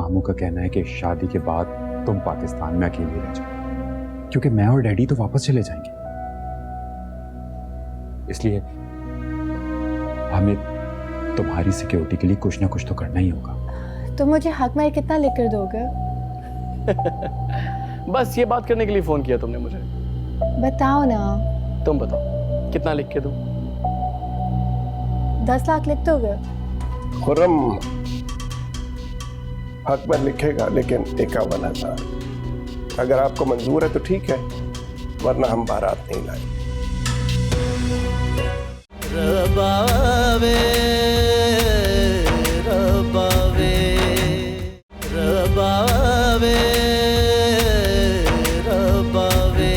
मामू का कहना है कि शादी के बाद तुम पाकिस्तान में अकेले रह जाओ, क्योंकि मैं और डैडी तो वापस चले जाएंगे। इसलिए हमें तुम्हारी सिक्योरिटी के लिए कुछ ना कुछ तो करना ही होगा। तो मुझे हक में कितना लेकर दोगे? बस ये बात करने के लिए फोन किया तुमने मुझे? बताओ ना। तुम बताओ कितना लिख के दूं? 10 लाख लिख दोगे? खुर्रम हक पर लिखेगा, लेकिन 51,000। अगर आपको मंजूर है तो ठीक है, वरना हम बारात नहीं लाएंगे। रबावे रबावे रबावे रबावे।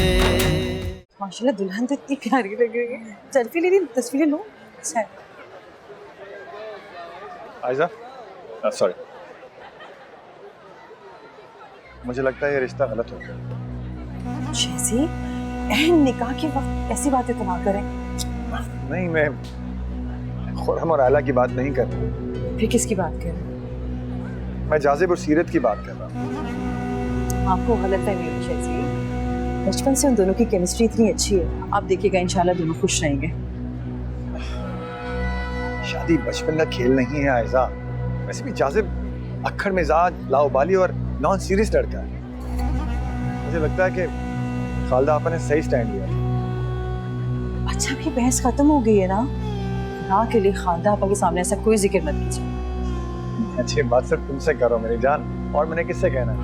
माशाल्लाह दुल्हन तो इतनी प्यारी लग रही है। सेल्फी ले रही, तस्वीरें लो। अच्छा है। आयजा, सॉरी, मुझे लगता है ये रिश्ता गलत हो गया। जैसी एहन निकाह के वक्त ऐसी बातें तो ना करें। नहीं, मैं खुर्रम और आयला की बात नहीं कर रहा। फिर किसकी बात कर रहे हैं? मैं जाजिब और सीरत की बात कर रहा हूँ। आपको गलतफहमी हुई जैसी। बचपन से उन दोनों की केमिस्ट्री इतनी अच्छी है, आप देखिएगा इंशाल्लाह दोनों खुश रहेंगे। शादी बचपन का खेल नहीं है आयजा। वैसे भी जाजिब अक्खड़ मिजाज, लाउबाली और नॉन सीरियस लड़का है। मुझे लगता है कि खालदा आपा ने सही स्टैंड लिया। अच्छा, अब ये बहस खत्म हो गई है ना? ना के लिए खालदा आपा के सामने ऐसा कोई जिक्र मत कीजिए। अच्छी बात सिर्फ तुमसे करो मेरी जान, और मैंने किससे कहना है?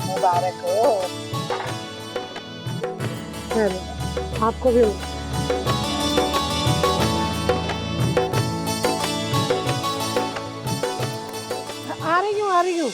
मुबारक हो। आपको भी हो। आ रही हूँ।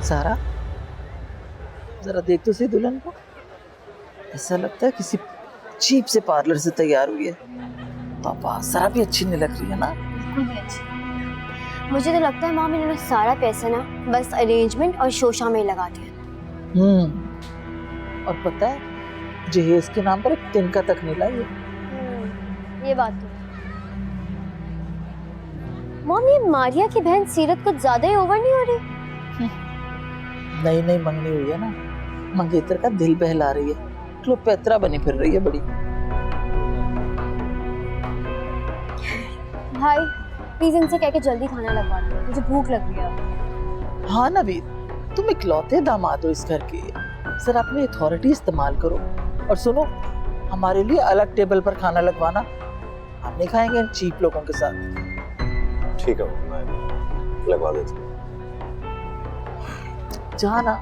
सारा, जरा देख तो सही दुल्हन को। ऐसा लगता है किसी चीप से पार्लर से तैयार हुई है। पापा, सारा भी अच्छी नहीं लग रही है ना? बिल्कुल भी अच्छी। मुझे तो लगता है माम इन्होंने सारा पैसा ना बस अरेंजमेंट और शोशा में ही लगा दिया। और पता है जहेज के नाम पर एक तिनका तक नहीं लाई है। ये बात तो। मॉम, ये मारिया की बहन सीरत कुछ ज्यादा ही ओवर नहीं हो रही? नई नई मंगनी हुई है ना, मंगेतर का दिल बहला रही है। क्लोपेत्रा बनी फिर रही है बड़ी। भाई प्लीज इनसे कह के जल्दी खाना लगवा दो, मुझे भूख लग रही है। हाँ नवीद, तुम इकलौते दामाद हो इस घर के, सर अपनी अथॉरिटी इस्तेमाल करो। और सुनो, हमारे लिए अलग टेबल पर खाना लगवाना, हम नहीं खाएंगे इन चीप लोगों के साथ। ठीक है, मैं लगवा देता हूँ। जहाँ ना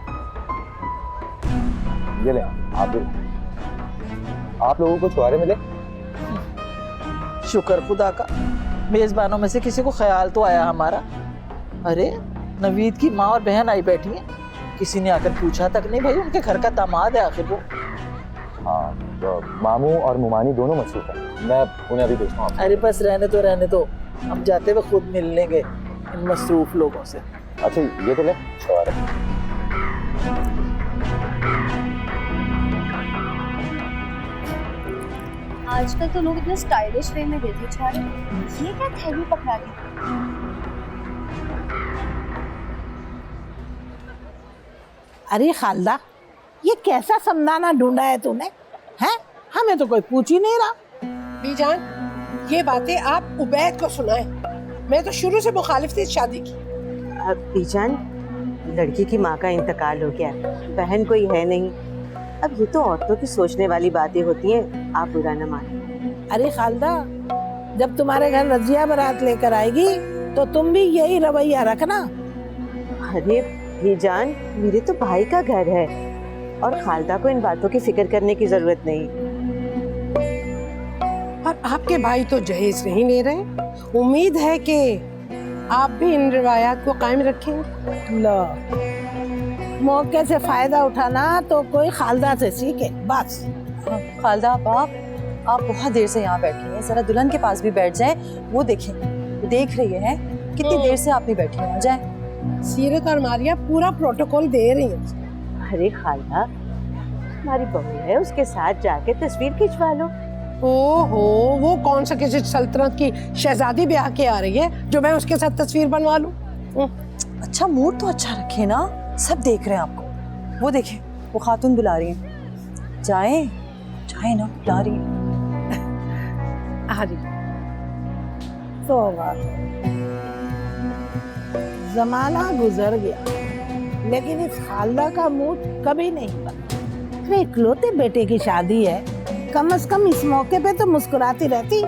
ये ले, आप लोगों को छुआरे मिले। शुक्र खुदा का, मेजबानों में से किसी को ख्याल तो आया हमारा। अरे नवीद की माँ और बहन आई बैठी हैं। किसी ने आकर पूछा तक नहीं भाई, उनके घर का दामाद है आखिर वो। हाँ, तो मामू और मुमानी दोनों मसरूफ हैं, मैं उन्हें अभी देखता हूँ। अरे बस रहने दो, हम जाते हुए खुद मिल लेंगे इन मसरूफ लोगों से। अच्छा ये तो ले शवार है। आजकल तो लोग इतने स्टाइलिश वे में दिल छा रहे हैं। ये क्या थैली पकड़ा के? अरे खालदा, ये कैसा समझाना ढूंढा है तूने? हैं? हमें तो कोई पूछ ही नहीं रहा। बीजान, ये बातें आप उबैद को सुनाएं। मैं तो शुरू से मुखालिफ थी इस शादी की। बीजान, लड़की की माँ का इंतकाल हो गया, बहन कोई है नहीं। अब ये तो औरतों की सोचने वाली बातें होती हैं, आप बुरा न माने। अरे खालदा, जब तुम्हारे घर रजिया बारात लेकर आएगी तो तुम भी यही रवैया रखना। अरे बीजान, मेरे तो भाई का घर है और खालदा को इन बातों की फिक्र करने की जरूरत नहीं। और आपके भाई तो जहेज नहीं ले रहे। उम्मीद है कि आप भी इन रिवायात को कायम रखेंगे। लो, मौके से फायदा उठाना तो कोई खालदा से सीखे बस। खालदा आप बहुत देर से यहाँ बैठी हैं, जरा दुल्हन के पास भी बैठ जाएं। वो देखें, देख रही है कितनी देर से आप नहीं बैठी हैं। जाए सीरत और मारिया पूरा प्रोटोकॉल दे रही हैं। अरे खालदा, हमारी बहू है, उसके साथ जाके तस्वीर खिंचवा लो। ओहो, वो कौन सा किसी सल्तनत की शहजादी ब्याह के आ रही है जो मैं उसके साथ तस्वीर बनवा लूं? अच्छा मूड तो अच्छा रखे ना, सब देख रहे हैं आपको। वो देखें, वो खातून बुला रही है। जाए ना, बुला रही है। आ रही। तो जमाना गुजर गया, लेकिन इस खालदा का मूड कभी नहीं बना। अरे इकलौते बेटे की शादी है, कम से कम इस मौके पे तो मुस्कुराती रहती।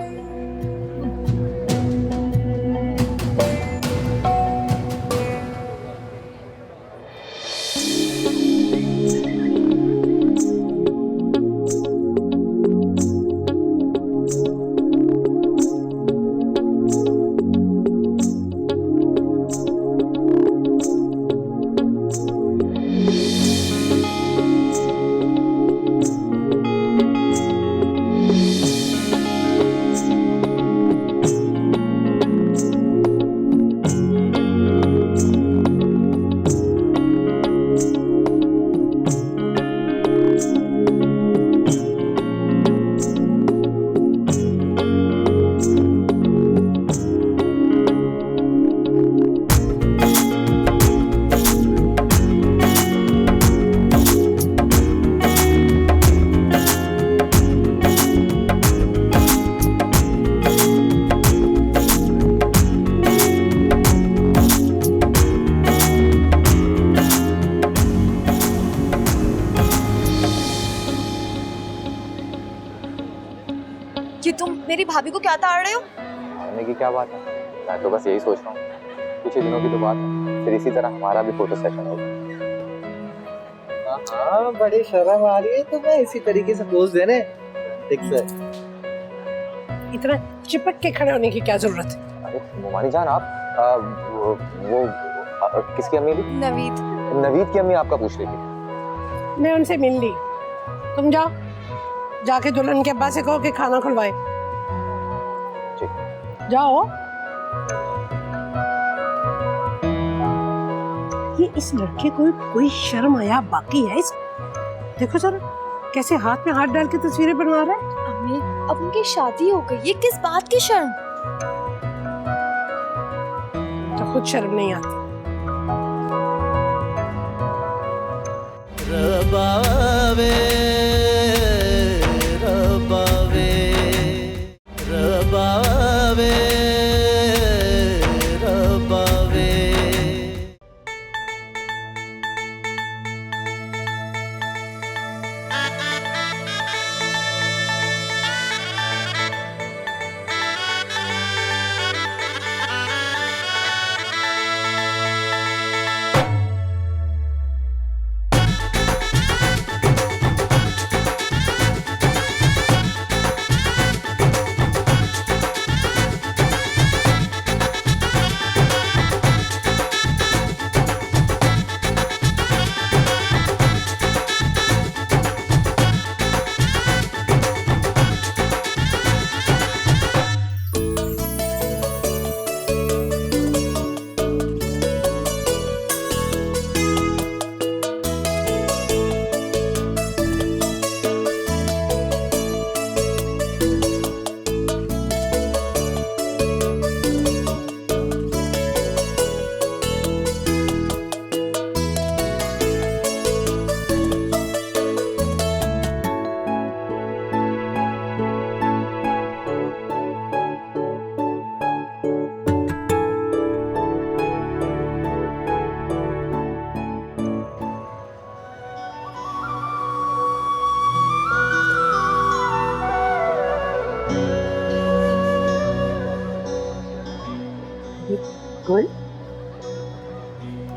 कि तुम मेरी भाभी को क्या ताड़ रहे हो? मारने की क्या बात है, मैं तो बस यही सोच रहा हूँ। कुछ ही दिनों की तो बात है, फिर इसी तरह हमारा भी फोटो सेशन होगा। हाँ, बड़ी शर्म आ रही है तुम्हें इसी तरीके से पोज देने। ठीक से इतना चिपक के खड़े होने की क्या जरूरत है? अरे मुमानी जान, आप वो किसकी अम्मी थी? नवीद की अम्मी आपका पूछ रही थी। मैं उनसे मिल ली। तुम जाओ, जाके दुल्हन के अब्बा से कहो कि खाना खुलवाए। जाओ। ये इस लड़के को कोई शर्म आया बाकी है इस? देखो जरा कैसे हाथ में हाथ डाल के तस्वीरें बनवा रहा है। अम्मी, अब उनकी शादी हो गई, ये किस बात की शर्म? तो खुद शर्म नहीं आती। रबावे रबावे रबावे रबावे।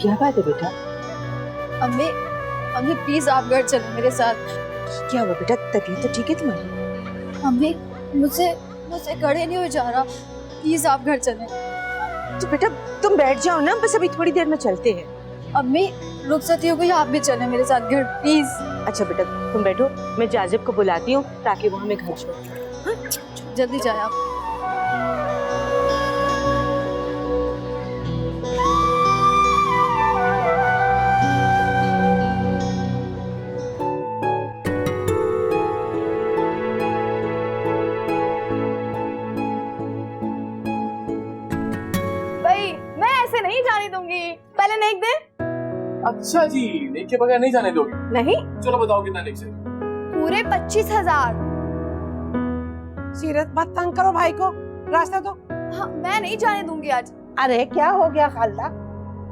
क्या बात है बेटा? अम्मी अम्मी प्लीज आप घर चलो मेरे साथ। क्या हुआ बेटा, तबीयत तो ठीक है तुम्हारी? अम्मी मुझे मुझसे खड़े नहीं हो जा रहा, प्लीज आप घर चलें। तो बेटा तुम बैठ जाओ ना, बस अभी थोड़ी देर में चलते हैं। अम्मी रुक सकती हो कोई, आप भी चलें मेरे साथ घर प्लीज। अच्छा बेटा तुम बैठो, मैं जाजिब को बुलाती हूँ ताकि वो हमें घर छोड़े। जल्दी जाए आप। भाई मैं ऐसे नहीं जाने दूंगी, पहले नेक दे। अच्छा जी, नेक के बगैर नहीं जाने दोगे? नहीं। चलो बताओ कितना नेक से। पूरे 25,000। सीरत मत तंग करो भाई को, रास्ता दो। हाँ, मैं नहीं जाने दूंगी आज। अरे क्या हो गया खालदा?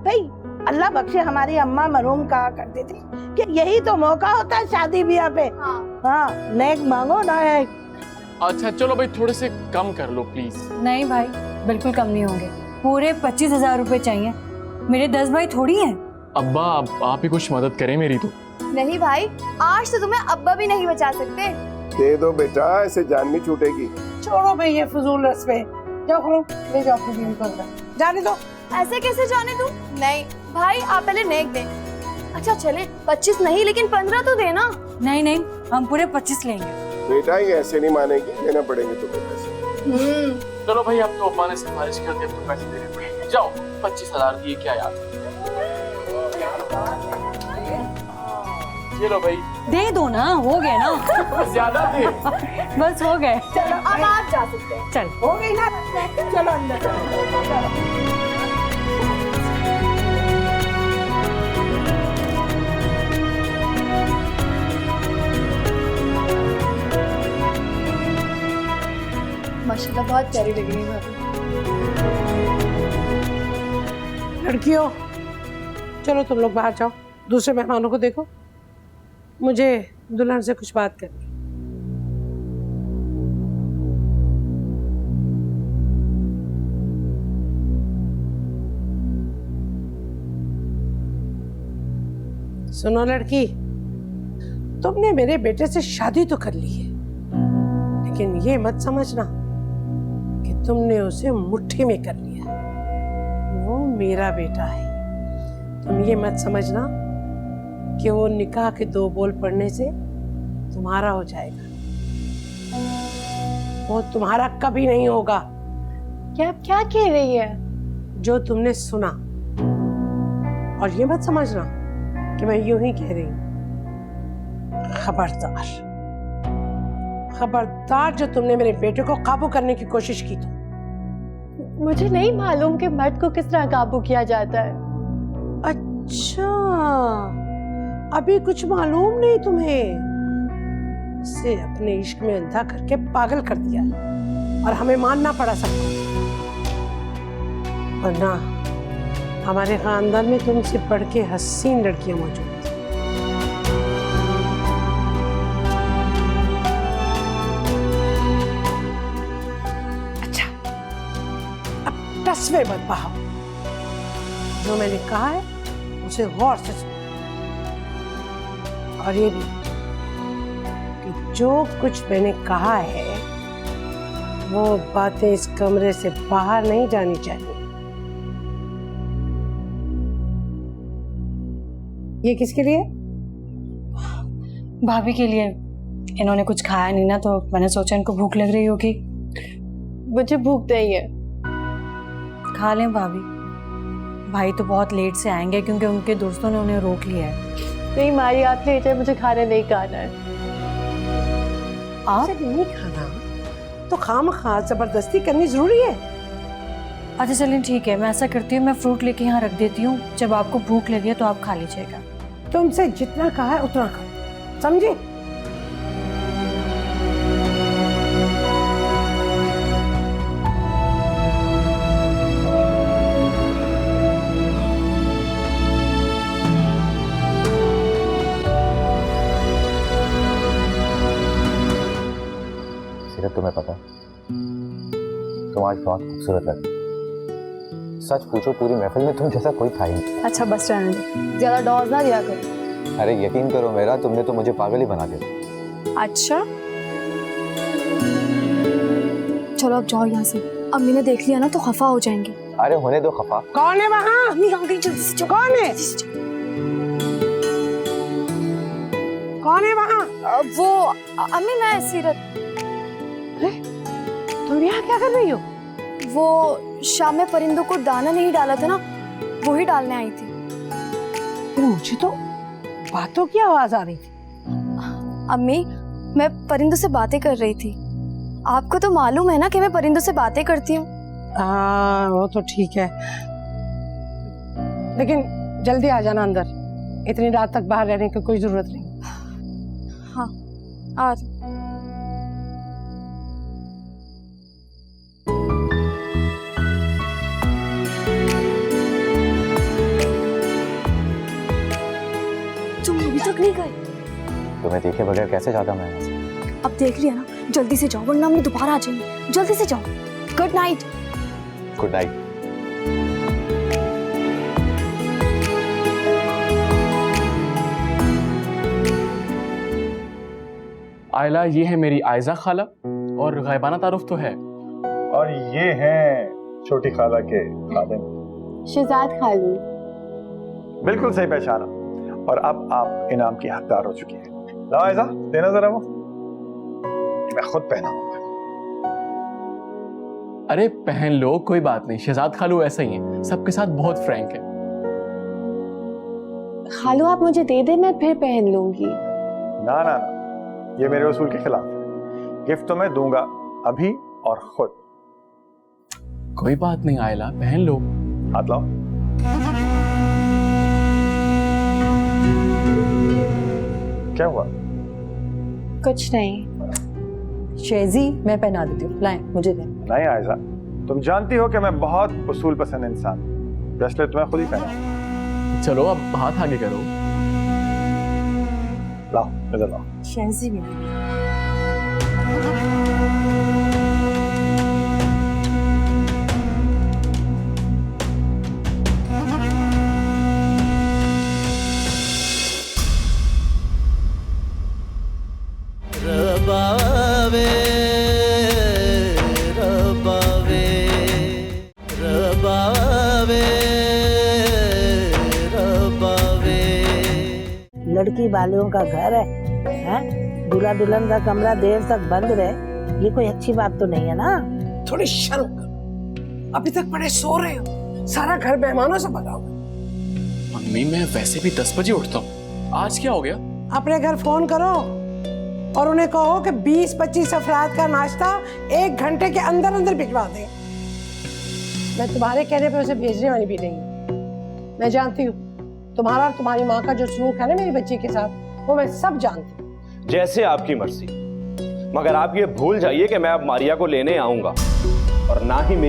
भाई अल्लाह बख्शे, हमारी अम्मा मरूम कहा करती थी कि यही तो मौका होता है शादी ब्याह पे। हाँ नेक मांगो ना है। अच्छा चलो भाई, थोड़े से कम कर लो प्लीज। नहीं भाई, बिल्कुल कम नहीं होंगे, पूरे 25,000 रुपए चाहिए। मेरे 10 भाई थोड़ी हैं। अब्बा आप ही कुछ मदद करें मेरी तो। नहीं भाई, आज तो तुम्हें अब्बा भी नहीं बचा सकते। दे दो बेटा, ऐसे जान नहीं छूटेगी। छोड़ो भाई ये फजूल रस्मे, जाओ करो, ले जाओ अपनी बीवी को अंदर। जाने दो। ऐसे कैसे जाने दूं? नहीं भाई, आप पहले नेक दें। अच्छा चले, 25 नहीं लेकिन 15 तो देना। नहीं नहीं, हम पूरे 25 लेंगे। बेटा ये ऐसे नहीं मानेगी, देना पड़ेंगे तुम्हें पैसे। चलो भाई, अब तो अब्बा ने सिफारिश कर दी, अब तो पैसे देने पड़ेंगे। जाओ 25,000 दिए क्या याद। ये लो भाई। दे दो ना, हो गए ना। ज्यादा थे। बस हो गए। चलो अब आप जा सकते हैं। चल हो गई ना, चलो अंदर। माशाल्लाह बहुत प्यारी लग रही है भाभी। लड़कियों चलो तुम लोग बाहर जाओ, दूसरे मेहमानों को देखो, मुझे दुल्हन से कुछ बात करनी। सुनो लड़की, तुमने मेरे बेटे से शादी तो कर ली है, लेकिन ये मत समझना कि तुमने उसे मुट्ठी में कर लिया। वो मेरा बेटा है। तुम ये मत समझना कि वो निकाह के 2 बोल पढ़ने से तुम्हारा हो जाएगा। वो तुम्हारा कभी नहीं होगा। क्या कह रही है? जो तुमने सुना। और ये मत समझना कि मैं यूं ही कह रही हूं। खबरदार, खबरदार जो तुमने मेरे बेटे को काबू करने की कोशिश की तो। मुझे नहीं मालूम कि मर्द को किस तरह काबू किया जाता है। अच्छा, अभी कुछ मालूम नहीं तुम्हें? इसे अपने इश्क में अंधा करके पागल कर दिया और हमें मानना पड़ा सबको। वरना हमारे खानदान में तुमसे बढ़ के हसीन लड़कियां मौजूद थी। अच्छा, अब तस्वीर मत बहाओ। जो मैंने कहा है उसे गौर से सुनो। और ये भी कि जो कुछ मैंने कहा है वो बातें इस कमरे से बाहर नहीं जानी चाहिए। ये किसके लिए? भाभी के लिए। इन्होंने कुछ खाया नहीं ना, तो मैंने सोचा इनको भूख लग रही होगी। मुझे भूख नहीं है। खा लें भाभी। भाई तो बहुत लेट से आएंगे क्योंकि उनके दोस्तों ने उन्हें रोक लिया है। नहीं मारी, आप ले जाए, मुझे खाना नहीं खाना है। आप नहीं खाना तो खामखा जबरदस्ती करनी जरूरी है? अच्छा चलें ठीक है, मैं ऐसा करती हूँ, मैं फ्रूट लेके यहाँ रख देती हूँ, जब आपको भूख लगे तो आप खा लीजिएगा। तुमसे जितना कहा है उतना करो, समझे? सिर्फ तुम्हें पता, तुम आज बहुत खूबसूरत लगती, सच पूछो पूरी महफिल में तुम जैसा कोई था ही नहीं। अच्छा बस रहने दो, ज्यादा डोज ना दिया करो। अरे यकीन करो मेरा, तुमने तो मुझे पागल ही बना दिया। अच्छा चलो अब जाओ यहाँ से, अम्मी ने देख लिया ना तो खफा हो जाएंगे। अरे होने दो खफा। कौन है वहाँ? अम्मी आ गई, जल्दी से जाओ। कौन है? कौन है वहाँ? वो अम्मी मैं सीरत। तुम यहाँ क्या कर रही हो? वो शाम में परिंदों को दाना नहीं डाला था ना, वो ही डालने आई थी। फिर मुझे तो बातों की आवाज आ रही थी। अम्मी मैं परिंदों से बातें कर रही थी, आपको तो मालूम है ना कि मैं परिंदों से बातें करती हूँ। हाँ वो तो ठीक है, लेकिन जल्दी आ जाना अंदर, इतनी रात तक बाहर रहने की कोई जरूरत नहीं। हाँ आ तुम अभी तक नहीं गए? तुम्हें देखे बगैर कैसे जाता मैं यहाँ से? अब देख लिया ना, जल्दी से जाओ वरना हम दोबारा आ जाएंगे। जल्दी से जाओ। Good night. Good night. आयला ये है मेरी आयजा खाला, और गायबाना तारुफ तो है। और ये हैं छोटी खाला के खादिम शहजाद खालू। बिल्कुल सही पहचाना, और अब आप इनाम की हकदार हो चुकी है। लाओ आयजा, देना जरा वो, मैं खुद पहनाऊंगा। अरे पहन लो, कोई बात नहीं, शहजाद खालू ऐसा ही है, सबके साथ बहुत फ्रैंक है। खालू आप मुझे दे दे, मैं फिर पहन लूंगी। ना ना ना, ये मेरे उसूल के खिलाफ है। गिफ्ट तो मैं दूंगा अभी और खुद। कोई बात नहीं आयला, पहन लो। हाथ लाओ। क्या हुआ? कुछ नहीं। शेजी मैं पहना देती हूँ, लाएं मुझे दें। नहीं आयजा, तुम जानती हो कि मैं बहुत उसूल पसंद इंसान हूं, इसलिए तुम्हें खुद ही पहनाऊंगा। चलो अब हाथ आगे करो। लाओ इधर लाओ। शेजी भी लड़की वालों का घर है, दूल्हा दुल्हन का कमरा देर तक बंद रहे, ये कोई अच्छी बात तो नहीं है ना। थोड़ी शर्म करो, अभी तक बड़े सो रहे हो, सारा घर मेहमानों से भरा हुआ। मम्मी मैं वैसे भी 10 बजे उठता हूँ, आज क्या हो गया? अपने घर फोन करो और उन्हें कहो कि 20-25 अफराद का नाश्ता 1 घंटे के अंदर अंदर भिजवा दें। मैं तुम्हारे कहने पे उसे भेजने वाली भी नहीं हूँ। मैं जानती हूँ तुम्हारा और तुम्हारी माँ का जो सलूक है ना मेरी बच्ची के साथ, वो मैं सब जानती हूँ। जैसे आपकी मर्जी, मगर आप ये भूल जाइए कि मैं अब मारिया को लेने आऊंगा, और ना ही